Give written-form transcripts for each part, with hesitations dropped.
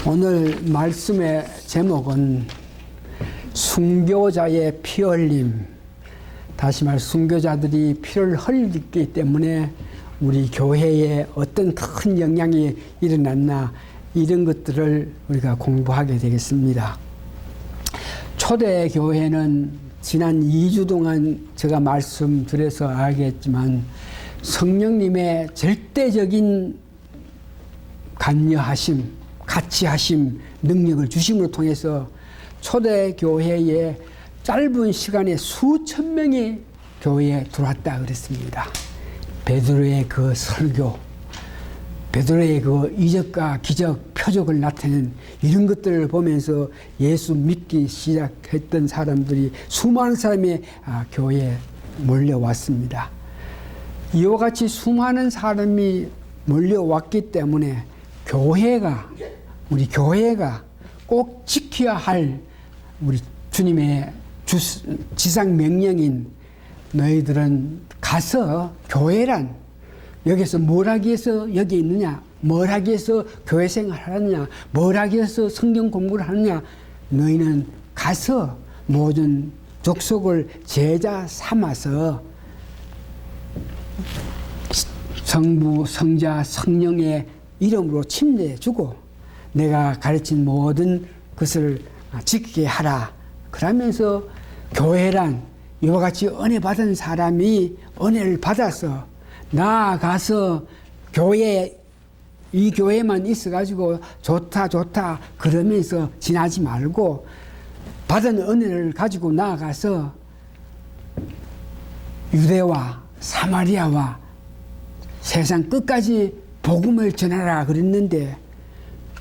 오늘 말씀의 제목은 순교자의 피 흘림. 다시 말해 순교자들이 피를 흘렸기 때문에 우리 교회에 어떤 큰 영향이 일어났나, 이런 것들을 우리가 공부하게 되겠습니다. 초대 교회는 지난 2주 동안 제가 말씀드려서 알겠지만 성령님의 절대적인 관여하심, 같이하심, 능력을 주심으로 통해서 초대교회에 짧은 시간에 수천 명이 교회에 들어왔다 그랬습니다. 베드로의 그 설교, 베드로의 그 이적과 기적, 표적을 나타내는 이런 것들을 보면서 예수 믿기 시작했던 사람들이, 수많은 사람이 교회에 몰려왔습니다. 이와 같이 수많은 사람이 몰려왔기 때문에 우리 교회가 꼭 지켜야 할 우리 주님의 지상 명령인, 너희들은 가서 교회란, 여기서 뭘 하기 위해서 여기 있느냐, 뭘 하기 위해서 교회 생활을 하느냐, 뭘 하기 위해서 성경 공부를 하느냐, 너희는 가서 모든 족속을 제자 삼아서 성부, 성자, 성령의 이름으로 침례해주고 내가 가르친 모든 것을 지키게 하라. 그러면서 교회란 이와 같이 은혜 받은 사람이 은혜를 받아서 나아가서 이 교회만 있어가지고 좋다 그러면서 지나지 말고 받은 은혜를 가지고 나아가서 유대와 사마리아와 세상 끝까지 복음을 전하라 그랬는데,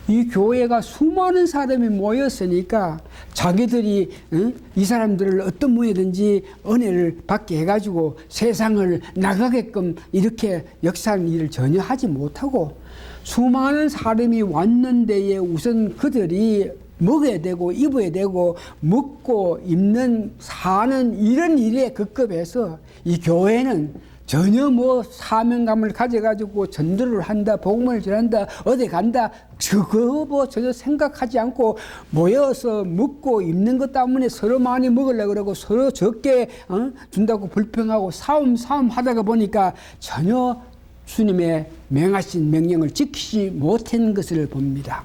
이 교회가 수많은 사람이 모였으니까 자기들이 이 사람들을 어떤 모여든지 은혜를 받게 해가지고 세상을 나가게끔 이렇게 역사하는 일을 전혀 하지 못하고, 수많은 사람이 왔는데에 우선 그들이 먹어야 되고 입어야 되고 먹고 입는 사는 이런 일에 급급해서 이 교회는 전혀 사명감을 가져가지고 전도를 한다, 복음을 전한다, 어디 간다, 그거 전혀 생각하지 않고 모여서 먹고 입는 것 때문에 서로 많이 먹으려고 그러고 서로 적게 준다고 불평하고 싸움 하다가 보니까 전혀 주님의 명하신 명령을 지키지 못한 것을 봅니다.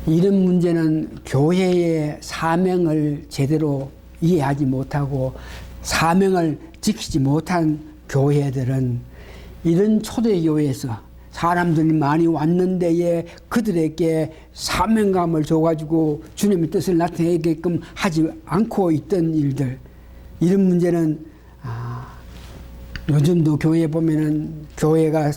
이런 문제는 교회의 사명을 제대로 이해하지 못하고 사명을 지키지 못한 교회들은 이런 초대교회에서 사람들이 많이 왔는데에 그들에게 사명감을 줘가지고 주님의 뜻을 나타내게끔 하지 않고 있던 일들, 이런 문제는 요즘도 교회에 보면은 교회가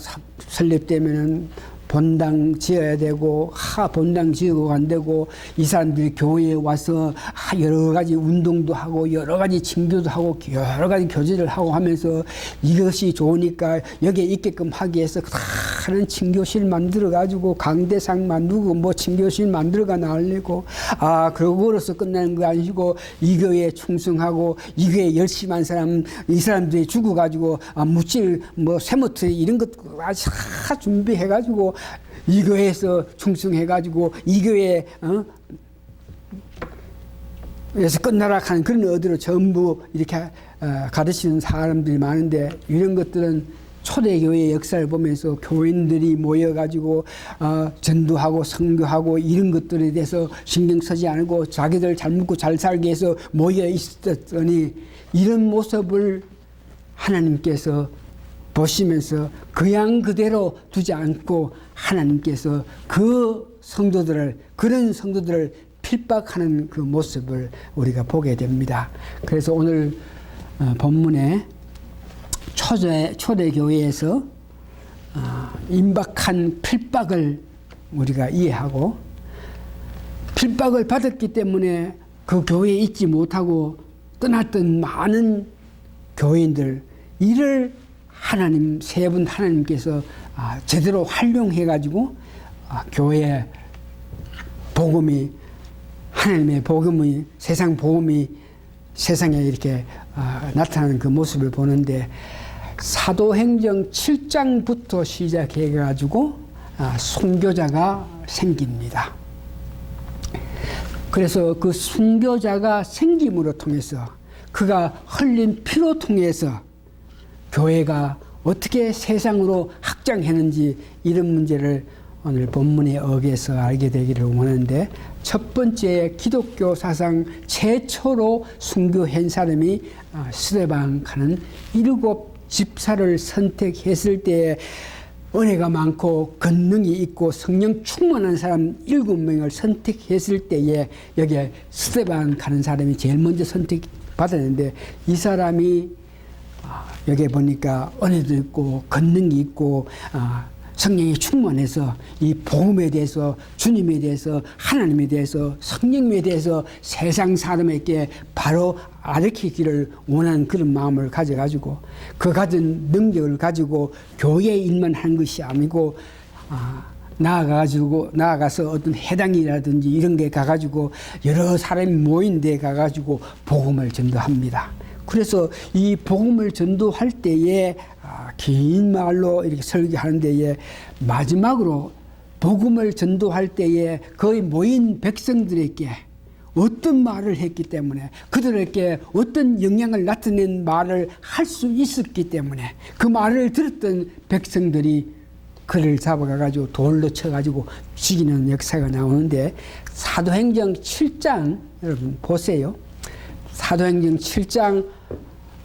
설립되면은 본당 지어야 되고, 본당 지어가 안 되고, 이 사람들이 교회에 와서 여러 가지 운동도 하고, 여러 가지 징교도 하고, 여러 가지 교제를 하고 하면서 이것이 좋으니까 여기에 있게끔 하기 위해서 다른 징교실 만들어가지고, 강대상 만들고, 징교실 만들어가 나오려고, 그거로서 끝나는 거 아니고, 이 교회에 충성하고, 이 교회에 열심한 사람, 이 사람들이 죽어가지고, 묻질, 세모트리 이런 것 다 준비해가지고, 이 교회에서 충성해가지고 이 교회에 에서 끝나라 하는 그런 의도로 전부 이렇게 가르치는 사람들이 많은데, 이런 것들은 초대교회의 역사를 보면서 교인들이 모여가지고 전도하고 선교하고 이런 것들에 대해서 신경 쓰지 않고 자기들 잘 먹고 잘 살기 위해서 모여 있었더니, 이런 모습을 하나님께서 보시면서 그냥 그대로 두지 않고 하나님께서 그런 성도들을 핍박하는 그 모습을 우리가 보게 됩니다. 그래서 오늘 본문에 초대교회에서 임박한 핍박을 우리가 이해하고, 핍박을 받았기 때문에 그 교회에 있지 못하고 떠났던 많은 교인들, 이를 세 분 하나님께서 제대로 활용해가지고 교회 복음이, 하나님의 복음이, 세상 복음이 세상에 이렇게 나타나는 그 모습을 보는데, 사도행정 7장부터 시작해가지고 순교자가 생깁니다. 그래서 그 순교자가 생김으로 통해서 그가 흘린 피로 통해서 교회가 어떻게 세상으로 확장했는지 이런 문제를 오늘 본문에 어겨서 알게 되기를 원하는데, 첫 번째 기독교 사상 최초로 순교한 사람이 스데반가는 7 집사를 선택했을 때 은혜가 많고 권능이 있고 성령 충만한 사람 7명을 선택했을 때에 여기에 스데반가는 사람이 제일 먼저 선택받았는데, 이 사람이 여기에 보니까 은혜도 있고 권능이 있고 성령이 충만해서 이 복음에 대해서, 주님에 대해서, 하나님에 대해서, 성령에 대해서 세상 사람에게 바로 가르치기를 원하는 그런 마음을 가져가지고 그 가진 능력을 가지고 교회 일만 한 것이 아니고 나아가서 어떤 해당이라든지 이런 데 가가지고 여러 사람이 모인 데 가가지고 복음을 전도합니다. 그래서 이 복음을 전도할 때에 긴 말로 이렇게 설교하는 데에 마지막으로 복음을 전도할 때에 거의 모인 백성들에게 어떤 말을 했기 때문에, 그들에게 어떤 영향을 나타낸 말을 할 수 있었기 때문에 그 말을 들었던 백성들이 그를 잡아가지고 돌로 쳐가지고 죽이는 역사가 나오는데, 사도행전 7장 여러분 보세요. 사도행전 7장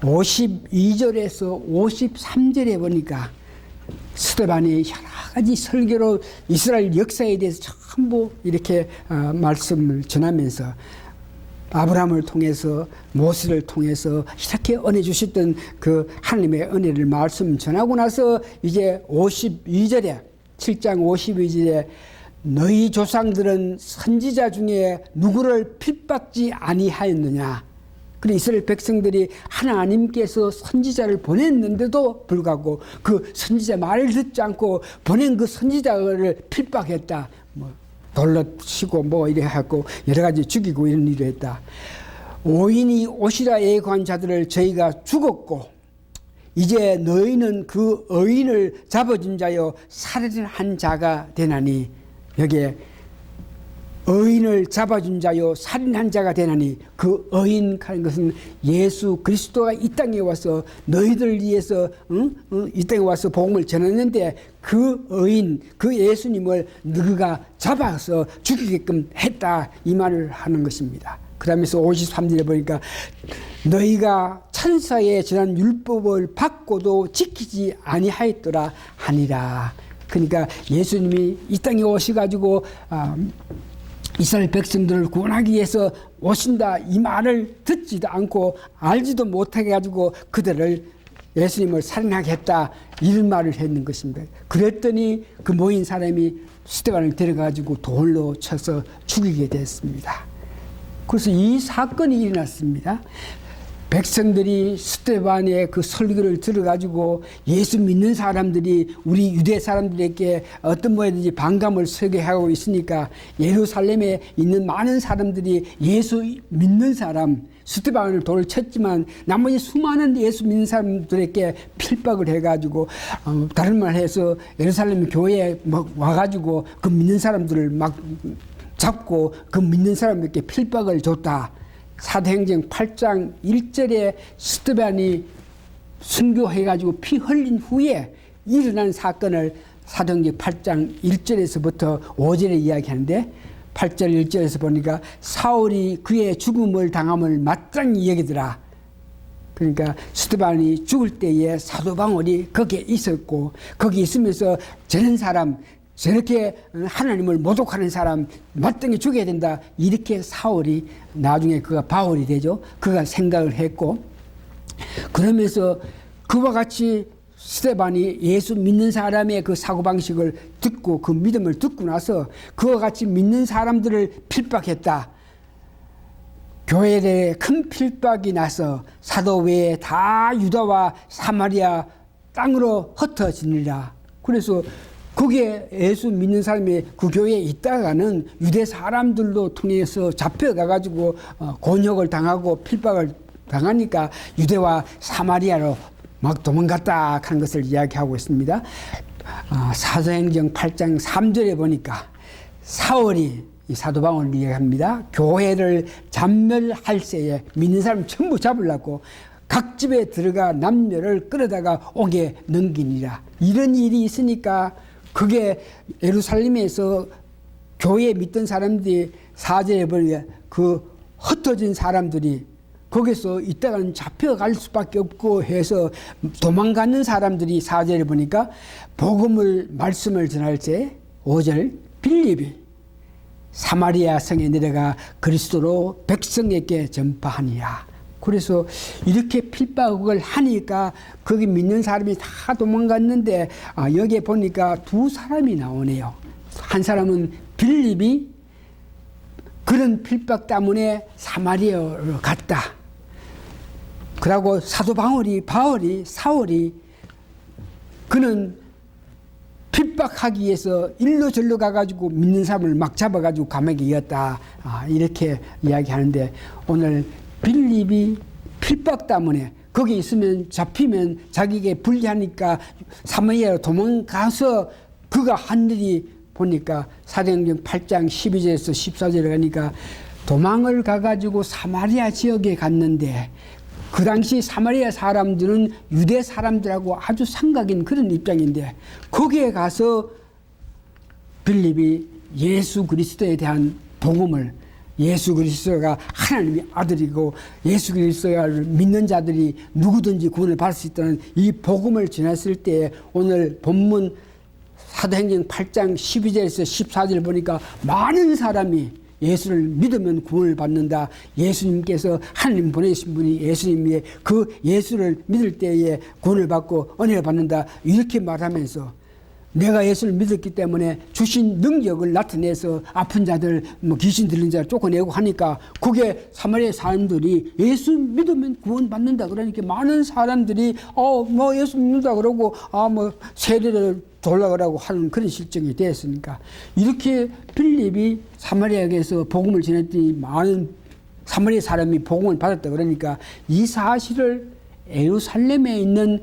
52절에서 53절에 보니까 스데반이 여러 가지 설교로 이스라엘 역사에 대해서 전부 이렇게 말씀을 전하면서 아브라함을 통해서 모세를 통해서 이렇게 은혜 주셨던 그 하나님의 은혜를 말씀 전하고 나서 이제 52절에 7장 52절에 너희 조상들은 선지자 중에 누구를 핍박지 아니하였느냐. 그리고 이스라엘 백성들이 하나님께서 선지자를 보냈는데도 불구하고 그 선지자 말을 듣지 않고 보낸 그 선지자를 핍박했다. 뭐 돌로 치고 뭐 이래 하고 여러 가지 죽이고 이런 일을 했다. 오인이 오시라 예고한 자들을 저희가 죽었고 이제 너희는 그 의인을 잡아준 자여 살인한 자가 되나니, 여기에 의인을 잡아준 자요 살인한 자가 되나니, 그 의인 하는 것은 예수 그리스도가 이 땅에 와서 너희들 위해서 이 땅에 와서 복음을 전했는데 그 의인, 그 예수님을 너희가 잡아서 죽이게끔 했다, 이 말을 하는 것입니다. 그러면서 53절에 보니까 너희가 천사의 전한 율법을 받고도 지키지 아니하였더라 하니라. 그러니까 예수님이 이 땅에 오셔가지고 이스라엘 백성들을 구원하기 위해서 오신다, 이 말을 듣지도 않고 알지도 못하게 가지고 그들을 예수님을 살인하겠다, 이런 말을 했는 것입니다. 그랬더니 그 모인 사람이 스데반을 데려가지고 돌로 쳐서 죽이게 됐습니다. 그래서 이 사건이 일어났습니다. 백성들이 스데반의 그 설교를 들어가지고 예수 믿는 사람들이 우리 유대 사람들에게 어떤 모양든지 반감을 설교하고 있으니까 예루살렘에 있는 많은 사람들이 예수 믿는 사람, 스데반을 돌을 쳤지만 나머지 수많은 예수 믿는 사람들에게 필박을 해가지고 다른 말 해서 예루살렘 교회에 막 와가지고 그 믿는 사람들을 막 잡고 그 믿는 사람들에게 필박을 줬다. 사도행전 8장 1절에 스데반이 순교해가지고 피 흘린 후에 일어난 사건을 사도행전 8장 1절에서부터 5절에 이야기하는데, 8절 1절에서 보니까 사울이 그의 죽음을 당함을 마땅히 여기더라. 그러니까 스데반이 죽을 때에 사도 바울이 거기에 있었고, 거기 있으면서 저런 사람, 저렇게 하나님을 모독하는 사람 마땅히 죽여야 된다, 이렇게 사울이, 나중에 그가 바울이 되죠, 그가 생각을 했고, 그러면서 그와 같이 스데반이 예수 믿는 사람의 그 사고방식을 듣고 그 믿음을 듣고 나서 그와 같이 믿는 사람들을 필박했다. 교회에 대해 큰 필박이 나서 사도 외에 다 유다와 사마리아 땅으로 흩어지니라. 그래서 거기에 예수 믿는 사람이 그 교회에 있다가는 유대 사람들도 통해서 잡혀가가지고 곤욕을 당하고 필박을 당하니까 유대와 사마리아로 막 도망갔다 하는 것을 이야기하고 있습니다. 사도행전 8장 3절에 보니까 사울이 이 사도 바울을 이야기합니다. 교회를 잔멸할 새에 믿는 사람 전부 잡으려고 각 집에 들어가 남녀를 끌어다가 옥에 넘기니라. 이런 일이 있으니까 그게 예루살렘에서 교회에 믿던 사람들이 4절에 보니까 그 흩어진 사람들이 거기서 이따가는 잡혀갈 수밖에 없고 해서 도망가는 사람들이 4절에 보니까 말씀을 전할 때 5절 빌립이 사마리아 성에 내려가 그리스도로 백성에게 전파하니라. 그래서 이렇게 필박을 하니까 거기 믿는 사람이 다 도망갔는데 여기에 보니까 두 사람이 나오네요. 한 사람은 빌립이 그런 필박 때문에 사마리아로 갔다. 그러고 사도 사울이 그는 핍박하기 위해서 일로 절로 가가지고 믿는 사람을 막 잡아가지고 감옥에 이었다. 이렇게 이야기하는데 오늘 빌립이 핍박 때문에 거기 있으면 잡히면 자기에게 불리하니까 사마리아로 도망가서 그가 한 일이 보니까 사도행전 8장 12절에서 14절에 가니까 도망을 가가지고 사마리아 지역에 갔는데 그 당시 사마리아 사람들은 유대 사람들하고 아주 삼각인 그런 입장인데 거기에 가서 빌립이 예수 그리스도에 대한 복음을 예수 그리스도가 하나님의 아들이고 예수 그리스도를 믿는 자들이 누구든지 구원을 받을 수 있다는 이 복음을 전했을 때 오늘 본문 사도행전 8장 12절에서 14절 보니까 많은 사람이 예수를 믿으면 구원을 받는다. 예수님께서 하나님 보내신 분이 예수님이에 그 예수를 믿을 때에 구원을 받고 은혜를 받는다. 이렇게 말하면서 내가 예수를 믿었기 때문에 주신 능력을 나타내서 아픈 자들, 귀신 들린 자를 쫓아내고 하니까 그게 사마리아 사람들이 예수 믿으면 구원 받는다. 그러니까 많은 사람들이 예수 믿는다 그러고 세례를 돌아가라고 하는 그런 실정이 되었으니까 이렇게 빌립이 사마리아에서 복음을 전했더니 많은 사마리아 사람이 복음을 받았다. 그러니까 이 사실을 예루살렘에 있는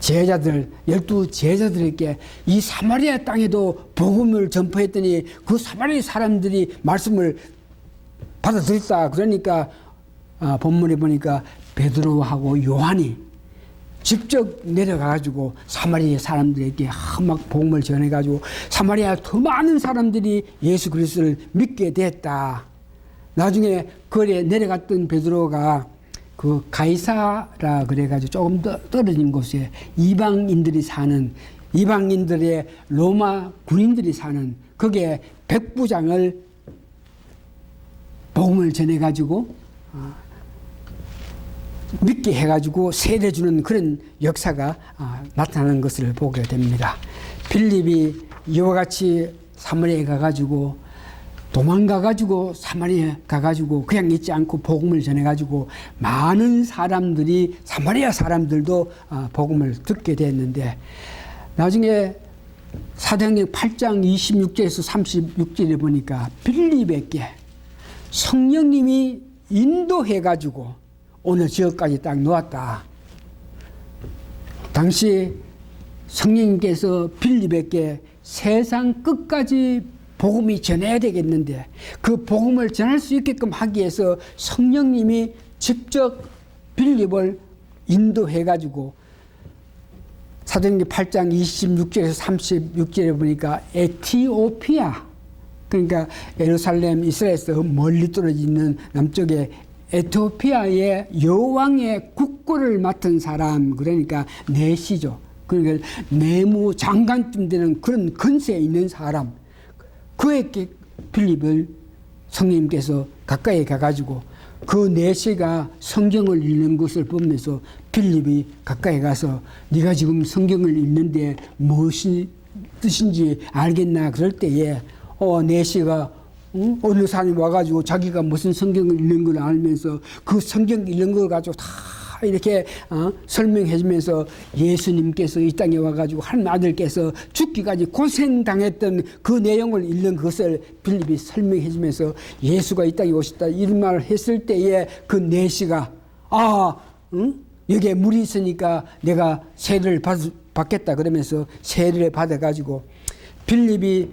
제자들, 12제자들에게 이 사마리아 땅에도 복음을 전파했더니 그 사마리아 사람들이 말씀을 받아들였다. 그러니까 본문에 보니까 베드로하고 요한이 직접 내려가가지고 사마리아 사람들에게 막 복음을 전해가지고 사마리아 더 많은 사람들이 예수 그리스도를 믿게 됐다. 나중에 거기에 내려갔던 베드로가 그 가이사라 그래가지고 조금 더 떨어진 곳에 이방인들의 로마 군인들이 사는 거기에 백부장을 복음을 전해가지고 믿게 해가지고 세례 주는 그런 역사가 나타나는 것을 보게 됩니다. 빌립이 이와 같이 사마리아에 가가지고 도망가가지고 사마리아 가가지고 그냥 있지 않고 복음을 전해가지고 많은 사람들이 사마리아 사람들도 복음을 듣게 됐는데 나중에 사도행전 8장 26절에서 36절에 보니까 빌립에게 성령님이 인도해가지고 어느 지역까지 딱 놓았다. 당시 성령님께서 빌립에게 세상 끝까지 복음이 전해야 되겠는데 그 복음을 전할 수 있게끔 하기 위해서 성령님이 직접 빌립을 인도해가지고 사도행전 8장 26절에서 36절에 보니까 에티오피아 그러니까 예루살렘 이스라엘에서 멀리 떨어져 있는 남쪽에 에티오피아의 여왕의 국고를 맡은 사람 그러니까 내시죠. 그러니까 내무 장관쯤 되는 그런 근세에 있는 사람 그에게 빌립을 성령님께서 가까이 가가지고 그 내시가 성경을 읽는 것을 보면서 빌립이 가까이 가서 네가 지금 성경을 읽는데 무엇이 뜻인지 알겠나 그럴 때에 내시가 어느 사람이 와가지고 자기가 무슨 성경을 읽는 걸 알면서 그 성경 읽는 걸 가지고 다 이렇게 설명해 주면서 예수님께서 이 땅에 와가지고 하나님 아들께서 죽기까지 고생당했던 그 내용을 읽는 것을 빌립이 설명해 주면서 예수가 이 땅에 오셨다 이런 말을 했을 때에 그 내시가 여기에 물이 있으니까 내가 세례를 받겠다 그러면서 세례를 받아가지고 빌립이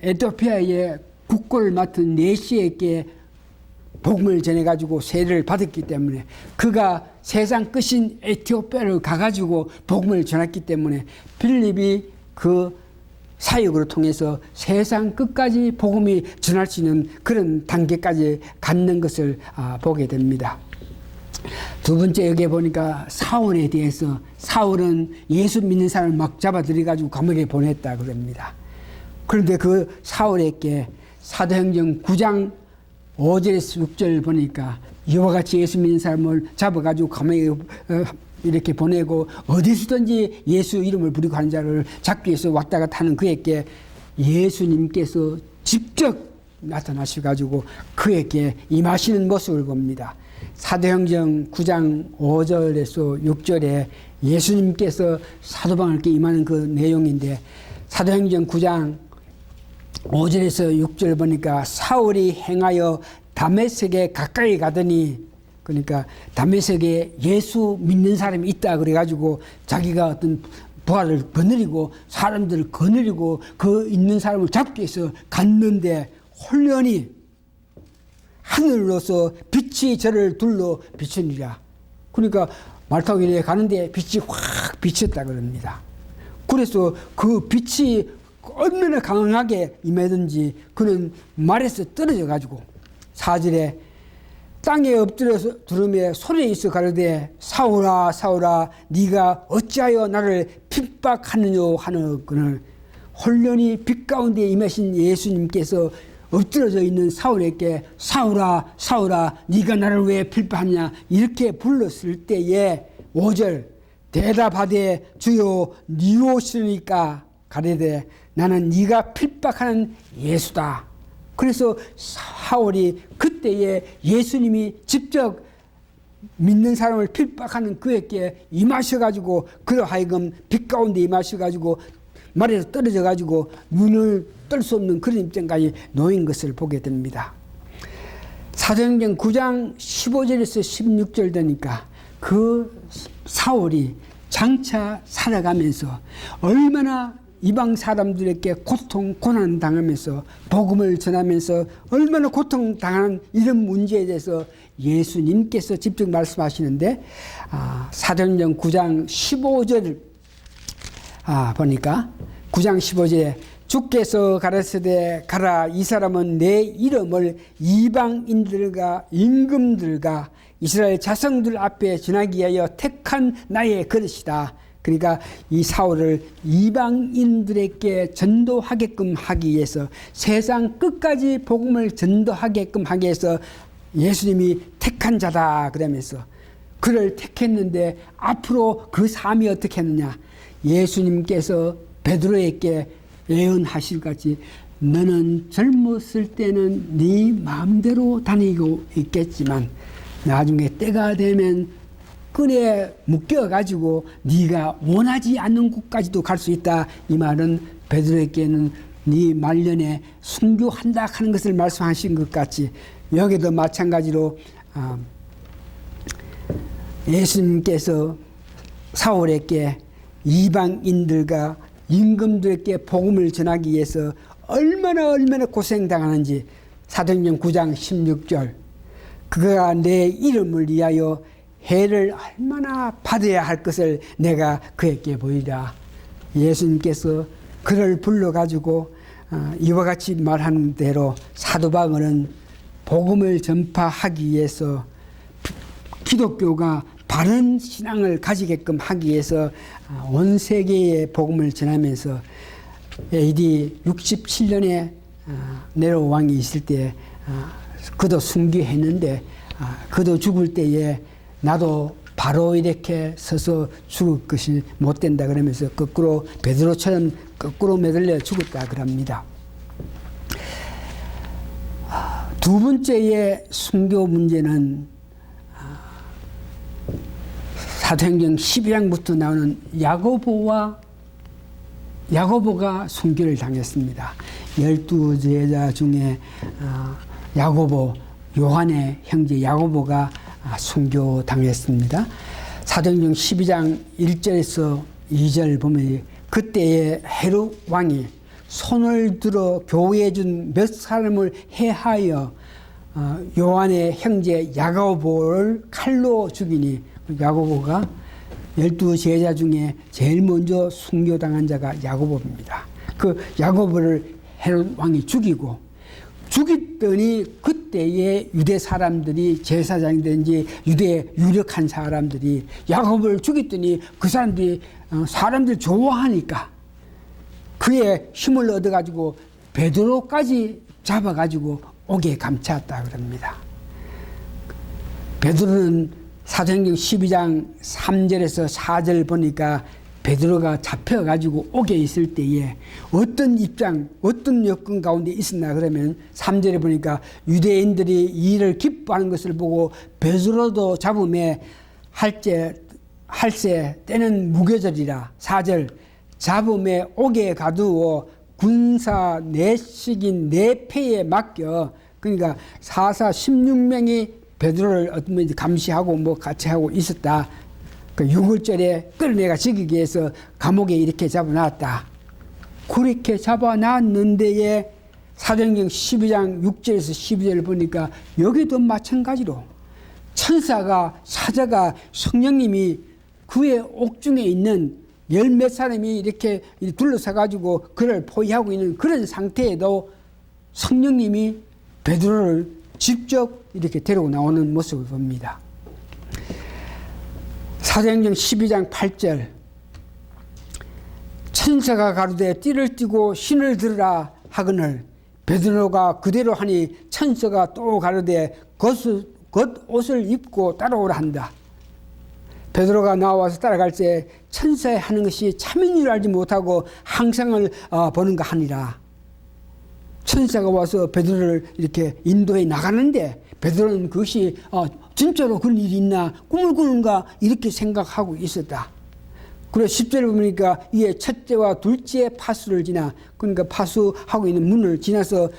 에티오피아의 국고를 맡은 네시에게 복음을 전해가지고 세례를 받았기 때문에 그가 세상 끝인 에티오피아를 가가지고 복음을 전했기 때문에 빌립이 그 사역으로 통해서 세상 끝까지 복음이 전할 수 있는 그런 단계까지 갖는 것을 보게 됩니다. 두 번째 여기에 보니까 사울에 대해서 사울은 예수 믿는 사람을 막 잡아들여가지고 감옥에 보냈다 그럽니다. 그런데 그 사울에게 사도행전 9장 5절에서 6절 보니까 이와 같이 예수 믿는 사람을 잡아가지고 감옥에 이렇게 보내고 어디서든지 예수 이름을 부리고 하는 자를 잡기 위해서 왔다 갔다 하는 그에게 예수님께서 직접 나타나셔가지고 그에게 임하시는 모습을 봅니다. 사도행전 9장 5절에서 6절에 예수님께서 사도바울에게 임하는 그 내용인데 사도행전 9장 5절에서 6절 보니까 사울이 행하여 다메섹에 가까이 가더니 그러니까 다메섹에 예수 믿는 사람이 있다 그래가지고 자기가 어떤 부하를 거느리고 사람들을 거느리고 그 있는 사람을 잡기 위해서 갔는데 홀련히 하늘로서 빛이 저를 둘러 비추니라. 그러니까 말 타고 이렇게 가는데 빛이 확 비쳤다 그럽니다. 그래서 그 빛이 얼마나 강하게 임하든지 그는 말에서 떨어져 가지고 4절에 땅에 엎드려서 두루며 소리에 있어 가로되 사울아 사울아 네가 어찌하여 나를 핍박하느냐 하는 그는 홀련히 빛 가운데 임하신 예수님께서 엎드려져 있는 사울에게 사울아 사울아 네가 나를 왜 핍박하냐 이렇게 불렀을 때에 5절 대답하되 주여 니오시니까 가로되 나는 네가 핍박하는 예수다. 그래서 사울이 그때에 예수님이 직접 믿는 사람을 핍박하는 그에게 임하셔가지고 그로 하여금 빛 가운데 임하셔가지고 말에서 떨어져가지고 눈을 뜰 수 없는 그런 입장까지 놓인 것을 보게 됩니다. 사도행전 9장 15절에서 16절 되니까 그 사울이 장차 살아가면서 얼마나 이방 사람들에게 고통, 고난 당하면서 복음을 전하면서 얼마나 고통당하는 이런 문제에 대해서 예수님께서 직접 말씀하시는데 사도행전 9장 15절 보니까 9장 15절에 주께서 가라사대 가라 이 사람은 내 이름을 이방인들과 임금들과 이스라엘 자성들 앞에 전하기 위하여 택한 나의 그릇이다. 그러니까 이 사울을 이방인들에게 전도하게끔 하기 위해서 세상 끝까지 복음을 전도하게끔 하기 위해서 예수님이 택한 자다 그러면서 그를 택했는데 앞으로 그 삶이 어떻게 했느냐. 예수님께서 베드로에게 예언하실 같이 너는 젊었을 때는 네 마음대로 다니고 있겠지만 나중에 때가 되면 끈에 묶여가지고 네가 원하지 않는 곳까지도 갈 수 있다. 이 말은 베드로에게는 네 말년에 순교한다 하는 것을 말씀하신 것 같이 여기도 마찬가지로 예수님께서 사울에게 이방인들과 임금들에게 복음을 전하기 위해서 얼마나 고생당하는지 사도행전 9장 16절 그가 내 이름을 위하여 해를 얼마나 받아야 할 것을 내가 그에게 보이라. 예수님께서 그를 불러가지고 이와 같이 말하는 대로 사도 바울은 복음을 전파하기 위해서 기독교가 바른 신앙을 가지게끔 하기 위해서 온 세계에 복음을 전하면서 AD 67년에 네로 왕이 있을 때 그도 순교했는데 그도 죽을 때에 나도 바로 이렇게 서서 죽을 것이 못 된다 그러면서 거꾸로 베드로처럼 거꾸로 매달려 죽었다 그럽니다. 두 번째의 순교 문제는 사도행전 12장부터 나오는 야고보가 순교를 당했습니다. 12제자 중에 야고보 요한의 형제 야고보가 순교 당했습니다. 사도행전 12장 1절에서 2절 보면 그때에 헤롯 왕이 손을 들어 교회에 준 몇 사람을 해하여 요한의 형제 야고보를 칼로 죽이니, 야고보가 12제자 중에 제일 먼저 순교당한 자가 야고보입니다. 그 야고보를 헤롯 왕이 죽이더니 그때의 유대 사람들이, 제사장이든지 유대에 유력한 사람들이 야고보를 죽였더니 그 사람들이 사람들 좋아하니까 그의 힘을 얻어가지고 베드로까지 잡아가지고 옥에 감쌌다 그럽니다. 베드로는 사도행전 12장 3절에서 4절 보니까 베드로가 잡혀가지고 옥에 있을 때에 어떤 입장, 어떤 여건 가운데 있었나 그러면 3절에 보니까 유대인들이 이 일을 기뻐하는 것을 보고 베드로도 잡음에 할세 때는 무교절이라. 4절 잡음에 옥에 가두어 군사 내식인 내패에 맡겨, 그러니까 사사 16명이 베드로를 어떤 감시하고 뭐 같이 하고 있었다. 그 6월절에 끌어내가 죽이기 위해서 감옥에 이렇게 잡아놨다. 그렇게 잡아놨는데에 사도행전 12장 6절에서 12절을 보니까 여기도 마찬가지로 천사가, 사자가, 성령님이 그의 옥중에 있는 열 몇 사람이 이렇게 둘러싸가지고 그를 포위하고 있는 그런 상태에도 성령님이 베드로를 직접 이렇게 데리고 나오는 모습을 봅니다. 사도행전 12장 8절 천사가 가로되 띠를 띠고 신을 들으라 하거늘 베드로가 그대로 하니 천사가 또 가로되 겉옷을 입고 따라오라 한다. 베드로가 나와서 따라갈 때 천사의 하는 것이 참인 줄 알지 못하고 항상을 보는가 하니라. 천사가 와서 베드로를 이렇게 인도해 나가는데 베드로는 그것이 진짜로 그런 일이 있나 꿈을 꾸는가 이렇게 생각하고 있었다. 그래서 10절을 보니까 이에 첫째와 둘째 파수를 지나, 그러니까 파수하고 있는 문을 지나서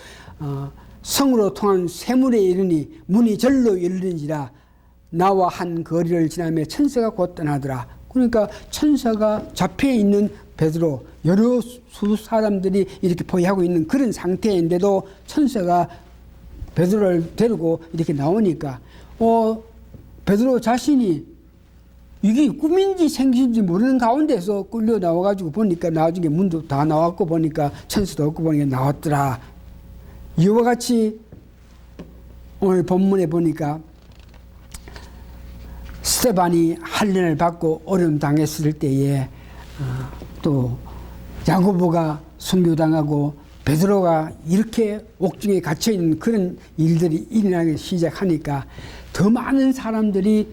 성으로 통한 세문에 이르니 문이 절로 열리는지라. 나와 한 거리를 지나며 천사가 곧 떠나더라. 그러니까 천사가 잡혀있는 베드로, 여러 수 사람들이 이렇게 포위하고 있는 그런 상태인데도 천사가 베드로를 데리고 이렇게 나오니까 베드로 자신이 이게 꿈인지 생신지 모르는 가운데서 끌려 나와가지고 보니까 나중에 문도 다 나왔고 보니까 천사도 없고 보니까 나왔더라. 이와 같이 오늘 본문에 보니까 스데반이 한련을 받고 어려움 당했을 때에 또 야고보가 순교당하고 베드로가 이렇게 옥중에 갇혀있는 그런 일들이 일어나기 시작하니까 더 많은 사람들이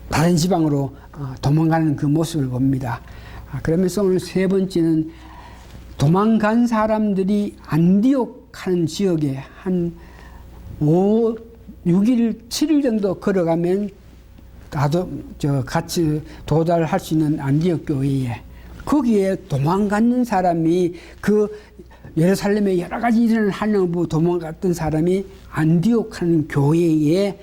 다른 지방으로 도망가는 그 모습을 봅니다. 그러면서 오늘 세 번째는 도망간 사람들이 안디옥 하는 지역에 한 6일, 7일 정도 걸어가면 같이 도달할 수 있는 안디옥 교회에, 거기에 도망가는 사람이 그 예루살렘에 여러 가지 일을 하려고 도망갔던 사람이 안디옥 하는 교회에서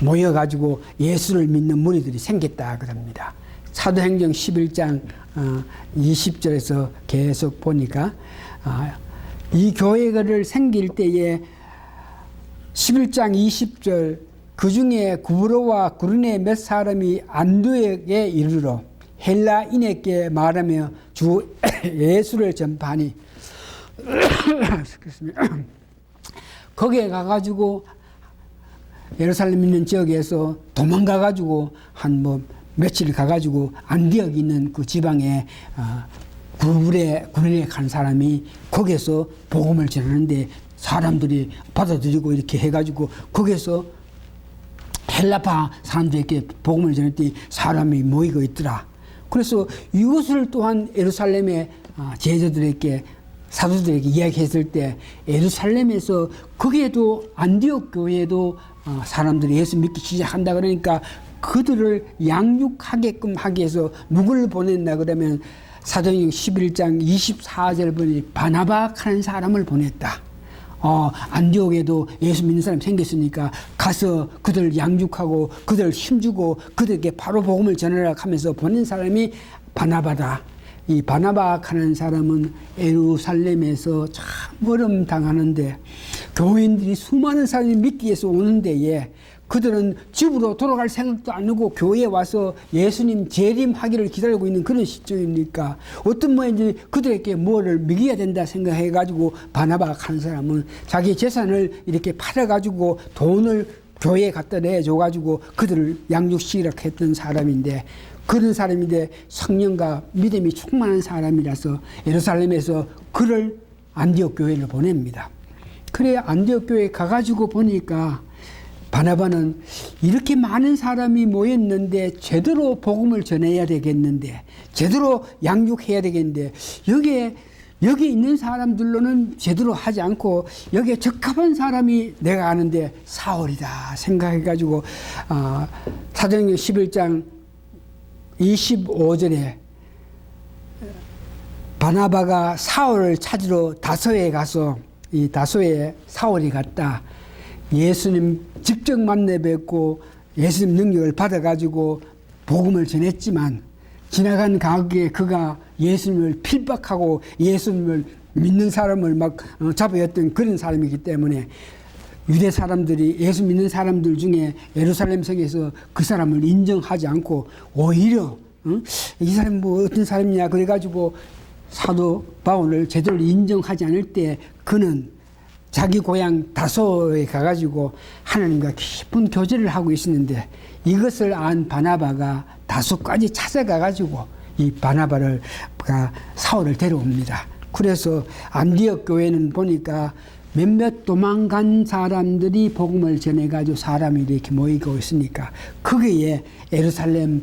모여가지고 예수를 믿는 무리들이 생겼다 그럽니다. 사도행전 11장 20절에서 계속 보니까 이 교회를 생길 때에 11장 20절 그 중에 구브로와 구르네 몇 사람이 안디옥에 이르러 헬라인에게 말하며 주 예수를 전파하니 거기에 가가지고 예루살렘 있는 지역에서 도망가가지고 한 며칠 가가지고 안디옥 있는 그 지방에 구르네 간 사람이 거기에서 복음을 전하는데 사람들이 받아들이고 이렇게 해가지고 거기에서 헬라파 사람들에게 복음을 전할 때 사람이 모이고 있더라. 그래서 이것을 또한 예루살렘의 제자들에게, 사도들에게 이야기했을 때 예루살렘에서 거기에도 안디옥 교회에도 사람들이 예수 믿기 시작한다 그러니까 그들을 양육하게끔 하기 위해서 누구를 보냈나 그러면 사도행전 11장 24절 보니 바나바 하는 사람을 보냈다. 안디옥에도 예수 믿는 사람 생겼으니까 가서 그들 양육하고 그들 힘주고 그들에게 바로 복음을 전하라 하면서 보낸 사람이 바나바다. 이 바나바 하는 사람은 예루살렘에서 참 어려움 당하는데 교인들이 수많은 사람이 믿기 위해서 오는 데에 그들은 집으로 돌아갈 생각도 안 하고 교회에 와서 예수님 재림하기를 기다리고 있는 그런 시점이니까 어떤 모양인지 그들에게 뭐를 먹여야 된다 생각해가지고 바나바 한 사람은 자기 재산을 이렇게 팔아가지고 돈을 교회에 갖다 내줘가지고 그들을 양육시키라고 했던 사람인데 그런 사람인데 성령과 믿음이 충만한 사람이라서 예루살렘에서 그를 안디옥 교회를 보냅니다. 그래 안디옥 교회에 가가지고 보니까 바나바는 이렇게 많은 사람이 모였는데 제대로 복음을 전해야 되겠는데 제대로 양육해야 되겠는데 여기 있는 사람들로는 제대로 하지 않고 여기에 적합한 사람이 내가 아는데 사울이다 생각해가지고 사도행전 11장 25절에 바나바가 사울을 찾으러 다소에 가서 이 다소에 사울이 갔다. 예수님 직접 만나 뵙고 예수님 능력을 받아가지고 복음을 전했지만 지나간 가옥에 그가 예수님을 필박하고 예수님을 믿는 사람을 막 잡아였던 그런 사람이기 때문에 유대 사람들이 예수 믿는 사람들 중에 예루살렘 성에서 그 사람을 인정하지 않고 오히려 이 사람이 뭐 어떤 사람이냐 그래가지고 사도 바울을 제대로 인정하지 않을 때 그는 자기 고향 다소에 가가지고 하나님과 깊은 교제를 하고 있었는데 이것을 안 바나바가 다소까지 찾아가가지고 이 바나바를 사울을 데려옵니다. 그래서 안디옥 교회는 보니까 몇몇 도망간 사람들이 복음을 전해가지고 사람이 이렇게 모이고 있으니까 거기에 예루살렘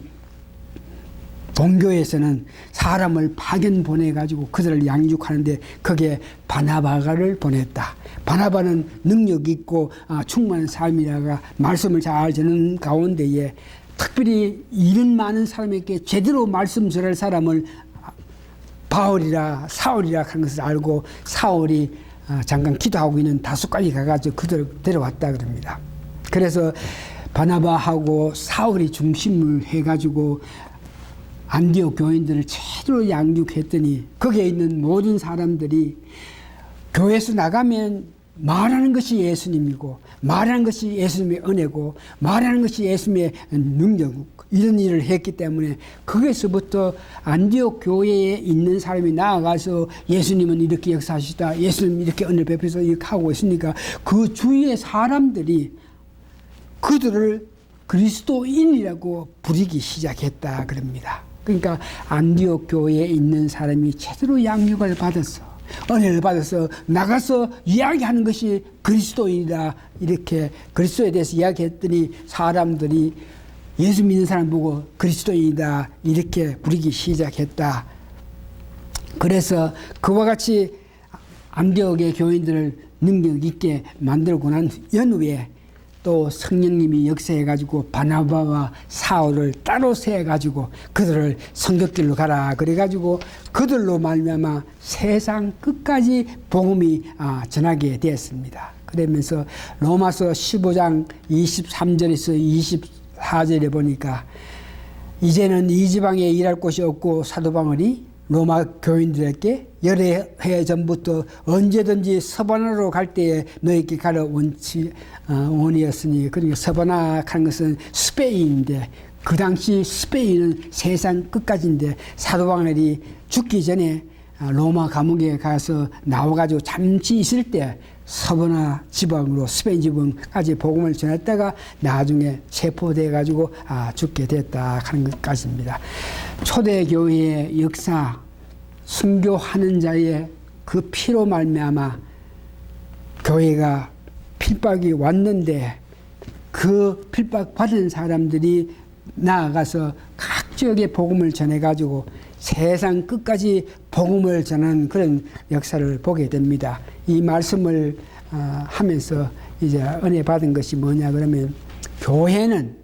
동교에서는 사람을 파견 보내가지고 그들을 양육하는데 거기에 바나바를 보냈다. 바나바는 능력 있고 충만한 사람이라가 말씀을 잘 전하는 가운데에 특별히 이런 많은 사람에게 제대로 말씀 전할 사람을 바울이라 사울이라 하는 것을 알고 사울이 잠깐 기도하고 있는 다소까지 가가지고 그들을 데려왔다 그럽니다. 그래서 바나바하고 사울이 중심을 해가지고 안디옥 교인들을 제대로 양육했더니 거기에 있는 모든 사람들이 교회에서 나가면 말하는 것이 예수님이고 말하는 것이 예수님의 은혜고 말하는 것이 예수님의 능력 이런 일을 했기 때문에 거기서부터 안디옥 교회에 있는 사람이 나아가서 예수님은 이렇게 역사하시다 예수님 이렇게 은혜를 베풀어서 이렇게 하고 있으니까 그 주위의 사람들이 그들을 그리스도인이라고 부르기 시작했다 그럽니다. 그러니까 안디옥 교회에 있는 사람이 제대로 양육을 받았어. 은혜를 받아서 나가서 이야기하는 것이 그리스도인이다. 이렇게 그리스도에 대해서 이야기했더니 사람들이 예수 믿는 사람 보고 그리스도인이다. 이렇게 부르기 시작했다. 그래서 그와 같이 안디옥의 교인들을 능력 있게 만들고 난 연후에 또 성령님이 역사해가지고 바나바와 사울을 따로 세워가지고 그들을 성경길로 가라 그래가지고 그들로 말미암아 세상 끝까지 복음이 전하게 되었습니다. 그러면서 로마서 15장 23절에서 24절에 보니까 이제는 이 지방에 일할 곳이 없고 사도 바울이 로마 교인들에게 여러 해 전부터 언제든지 서바나로 갈 때에 너에게 가려 원이었으니 그러니까 서바나 하는 것은 스페인인데 그 당시 스페인은 세상 끝까지인데 사도 바울이 죽기 전에 로마 감옥에 가서 나와가지고 잠시 있을 때 서바나 지방으로 스페인 지방까지 복음을 전했다가 나중에 체포돼가지고 죽게 됐다 하는 것까지입니다. 초대교회의 역사, 순교하는 자의 그 피로 말미암아 교회가 필박이 왔는데 그 필박 받은 사람들이 나아가서 각 지역에 복음을 전해가지고 세상 끝까지 복음을 전하는 그런 역사를 보게 됩니다. 이 말씀을 하면서 이제 은혜 받은 것이 뭐냐 그러면 교회는